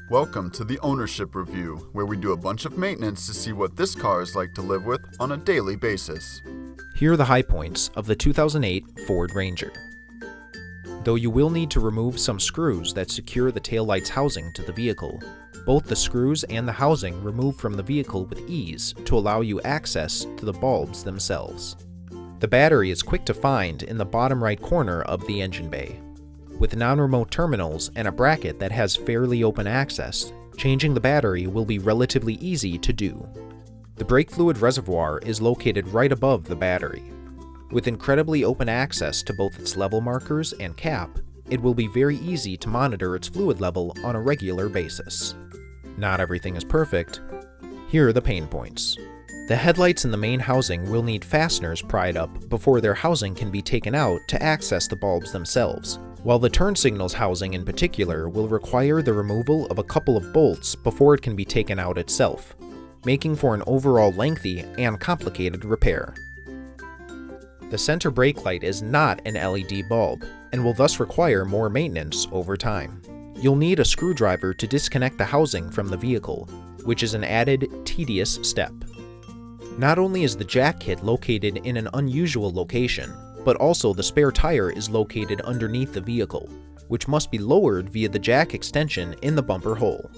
Welcome to the Ownership Review, where we do a bunch of maintenance to see what this car is like to live with on a daily basis. Here are the high points of the 2008 Ford Ranger. Though you will need to remove some screws that secure the taillight's housing to the vehicle, both the screws and the housing remove from the vehicle with ease to allow you access to the bulbs themselves. The battery is quick to find in the bottom right corner of the engine bay. With non-remote terminals and a bracket that has fairly open access, changing the battery will be relatively easy to do. The brake fluid reservoir is located right above the battery. With incredibly open access to both its level markers and cap, it will be very easy to monitor its fluid level on a regular basis. Not everything is perfect. Here are the pain points. The headlights in the main housing will need fasteners pried up before their housing can be taken out to access the bulbs themselves, while the turn signals housing in particular will require the removal of a couple of bolts before it can be taken out itself, making for an overall lengthy and complicated repair. The center brake light is not an LED bulb, and will thus require more maintenance over time. You'll need a screwdriver to disconnect the housing from the vehicle, which is an added, tedious step. Not only is the jack kit located in an unusual location, but also the spare tire is located underneath the vehicle, which must be lowered via the jack extension in the bumper hole.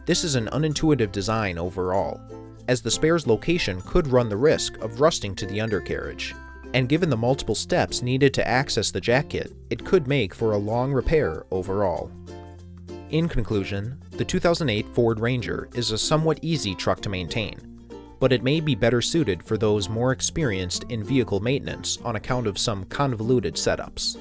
This is an unintuitive design overall, as the spare's location could run the risk of rusting to the undercarriage, and given the multiple steps needed to access the jack kit, it could make for a long repair overall. In conclusion, the 2008 Ford Ranger is a somewhat easy truck to maintain, but it may be better suited for those more experienced in vehicle maintenance on account of some convoluted setups.